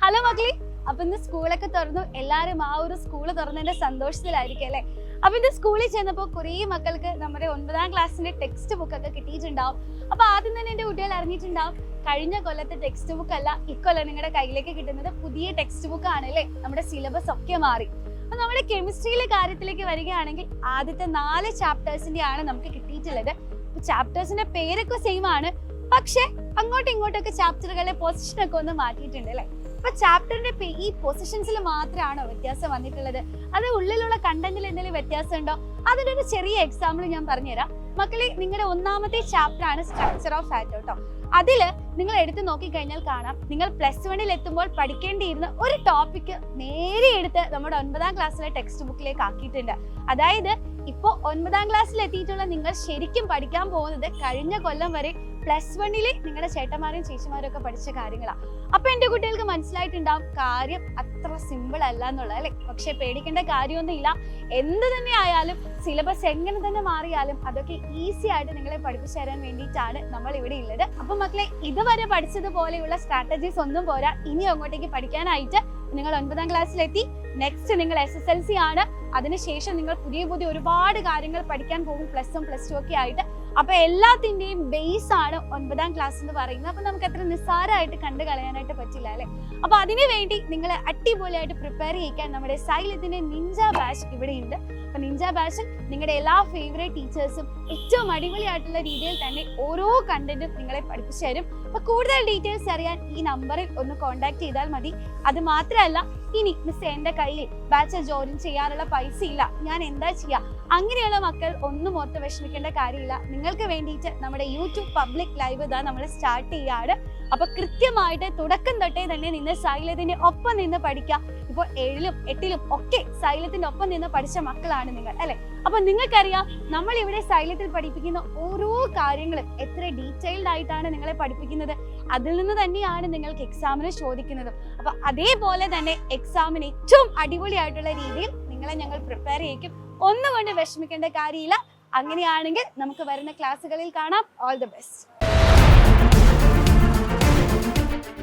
Hello മക്കളി, അപ്പൊ ഇന്ന് സ്കൂളൊക്കെ തുറന്നു. എല്ലാരും ആ ഒരു സ്കൂള് തുറന്നതിന്റെ സന്തോഷത്തിലായിരിക്കും അല്ലെ. അപ്പൊ ഇന്ന് സ്കൂളിൽ ചെന്നപ്പോൾ കുറേ മക്കൾക്ക് നമ്മുടെ 9ാം ക്ലാസ്സിന്റെ ടെക്സ്റ്റ് ബുക്ക് ഒക്കെ കിട്ടിയിട്ടുണ്ടാവും. അപ്പൊ ആദ്യം തന്നെ എന്റെ കുട്ടികൾ അറിഞ്ഞിട്ടുണ്ടാവും, കഴിഞ്ഞ കൊല്ലത്തെ ടെക്സ്റ്റ് ബുക്ക് അല്ല ഇക്കൊല്ലം നിങ്ങളുടെ കയ്യിലേക്ക് കിട്ടുന്നത് പുതിയ ടെക്സ്റ്റ് ബുക്ക് ആണ് അല്ലേ. നമ്മുടെ സിലബസ് ഒക്കെ മാറി. അപ്പൊ നമ്മുടെ കെമിസ്ട്രിയിലെ കാര്യത്തിലേക്ക് വരികയാണെങ്കിൽ ആദ്യത്തെ 4 ചാപ്റ്റേഴ്സിന്റെ ആണ് നമുക്ക് കിട്ടിയിട്ടുള്ളത്. ചാപ്റ്റേഴ്സിന്റെ പേരൊക്കെ സെയിം ആണ്, പക്ഷെ അങ്ങോട്ടും ഇങ്ങോട്ടൊക്കെ ചാപ്റ്ററുകളെ പൊസിഷൻ ഒക്കെ ഒന്ന് മാറ്റിയിട്ടുണ്ട് അല്ലെ. അപ്പൊ ചാപ്റ്ററിന്റെ ഈ പൊസിഷൻസിൽ മാത്രമാണോ വ്യത്യാസം വന്നിട്ടുള്ളത്? അത് ഉള്ളിലുള്ള കണ്ടന്റിൽ എന്തെങ്കിലും വ്യത്യാസം ഉണ്ടോ? അതിന്റെ ഒരു ചെറിയ എക്സാമ്പിൾ ഞാൻ പറഞ്ഞുതരാം മക്കളെ. നിങ്ങളുടെ 1ാമത്തെ ചാപ്റ്റർ ആണ് സ്ട്രക്ചർ ഓഫ് ആറ്റം കേട്ടോ. അതില് നിങ്ങൾ എടുത്ത് നോക്കിക്കഴിഞ്ഞാൽ കാണാം, നിങ്ങൾ +1 എത്തുമ്പോൾ പഠിക്കേണ്ടിയിരുന്ന ഒരു ടോപ്പിക് നേരെ എടുത്ത് നമ്മുടെ 9ാം ക്ലാസ്സിലെ ടെക്സ്റ്റ് ബുക്കിലേക്ക് ആക്കിയിട്ടുണ്ട്. അതായത് ഇപ്പൊ 9ാം ക്ലാസ്സിൽ എത്തിയിട്ടുള്ള നിങ്ങൾ ശരിക്കും പഠിക്കാൻ പോകുന്നത് കഴിഞ്ഞ കൊല്ലം വരെ +1 നിങ്ങളുടെ ചേട്ടന്മാരും ചേച്ചിമാരും ഒക്കെ പഠിച്ച കാര്യങ്ങളാണ്. അപ്പൊ എന്റെ കുട്ടികൾക്ക് മനസ്സിലായിട്ടുണ്ടാവും കാര്യം അത്ര സിമ്പിൾ അല്ല എന്നുള്ളത് അല്ലെ. പക്ഷെ പേടിക്കേണ്ട കാര്യമൊന്നുമില്ല. എന്ത് തന്നെ ആയാലും സിലബസ് എങ്ങനെ തന്നെ മാറിയാലും അതൊക്കെ ഈസി ആയിട്ട് നിങ്ങളെ പഠിപ്പിച്ചു തരാൻ വേണ്ടിയിട്ടാണ് നമ്മൾ ഇവിടെ ഉള്ളത്. അപ്പൊ മക്കളെ, ഇതുവരെ പഠിച്ചതുപോലെയുള്ള സ്ട്രാറ്റജീസ് ഒന്നും പോരാ. ഇനി അങ്ങോട്ടേക്ക് പഠിക്കാനായിട്ട് നിങ്ങൾ 9ാം ക്ലാസ്സിലെത്തി. നെക്സ്റ്റ് നിങ്ങൾ SSLC ആണ്. അതിനുശേഷം നിങ്ങൾ പുതിയ ഒരുപാട് കാര്യങ്ങൾ പഠിക്കാൻ പോകും, +1 +2 ഒക്കെ ആയിട്ട്. അപ്പൊ എല്ലാത്തിന്റെയും ബേസ് ആണ് 9ാം ക്ലാസ് എന്ന് പറയുന്നത്. അപ്പൊ നമുക്ക് അത്ര നിസ്സാരമായിട്ട് കണ്ടു കളയാനായിട്ട് പറ്റില്ല അല്ലെ. അപ്പൊ അതിനു വേണ്ടി നിങ്ങൾ അടിപൊളിയായിട്ട് പ്രിപ്പയർ ചെയ്യിക്കാൻ നമ്മുടെ സൈലത്തിന്റെ നിഞ്ച ബാച്ച് ഇവിടെ ഉണ്ട്. അപ്പൊ നിഞ്ച ബാച്ചിൽ നിങ്ങളുടെ എല്ലാ ഫേവറേറ്റ് ടീച്ചേഴ്സും ഏറ്റവും അടിപൊളിയായിട്ടുള്ള രീതിയിൽ തന്നെ ഓരോ കണ്ടന്റും നിങ്ങളെ പഠിപ്പിച്ചു തരും. അപ്പൊ കൂടുതൽ ഡീറ്റെയിൽസ് അറിയാൻ ഈ നമ്പറിൽ ഒന്ന് കോൺടാക്ട് ചെയ്താൽ മതി. അത് മാത്രമല്ല, ഇനി മിസ് എന്റെ കയ്യിൽ ബാച്ചിൽ ജോയിൻ ചെയ്യാനുള്ള പൈസ ഇല്ല, ഞാൻ എന്താ ചെയ്യാ, അങ്ങനെയുള്ള മക്കൾ ഒന്നും ഓർത്ത് വിഷമിക്കേണ്ട കാര്യമില്ല. നിങ്ങൾക്ക് വേണ്ടിയിട്ട് നമ്മുടെ യൂട്യൂബ് പബ്ലിക് ലൈവ് ഇതാ നമ്മൾ സ്റ്റാർട്ട് ചെയ്യാണ്. അപ്പൊ കൃത്യമായിട്ട് തുടക്കം തൊട്ടേ തന്നെ നിന്ന് സൈലത്തിന്റെ ഒപ്പം നിന്ന് പഠിക്കുക. ഇപ്പൊ 7ലും 8ലും ഒക്കെ സൈലത്തിന്റെ ഒപ്പം നിന്ന് പഠിച്ച മക്കളാണ് നിങ്ങൾ അല്ലെ. അപ്പൊ നിങ്ങൾക്കറിയാം, നമ്മൾ ഇവിടെ സൈലത്തിൽ പഠിപ്പിക്കുന്ന ഓരോ കാര്യങ്ങളും എത്ര ഡീറ്റെയിൽഡ് ആയിട്ടാണ് നിങ്ങളെ പഠിപ്പിക്കുന്നത്. അതിൽ നിന്ന് തന്നെയാണ് നിങ്ങൾക്ക് എക്സാമിന് ചോദിക്കുന്നത്. അപ്പൊ അതേപോലെ തന്നെ എക്സാമിന് ഏറ്റവും അടിപൊളിയായിട്ടുള്ള രീതിയിൽ നിങ്ങളെ ഞങ്ങൾ പ്രിപ്പയർ ചെയ്യിക്കും. ഒന്നുകൊണ്ട് വിഷമിക്കേണ്ട കാര്യമില്ല. അങ്ങനെയാണെങ്കിൽ നമുക്ക് വരുന്ന ക്ലാസ്സുകളിൽ കാണാം. All the best.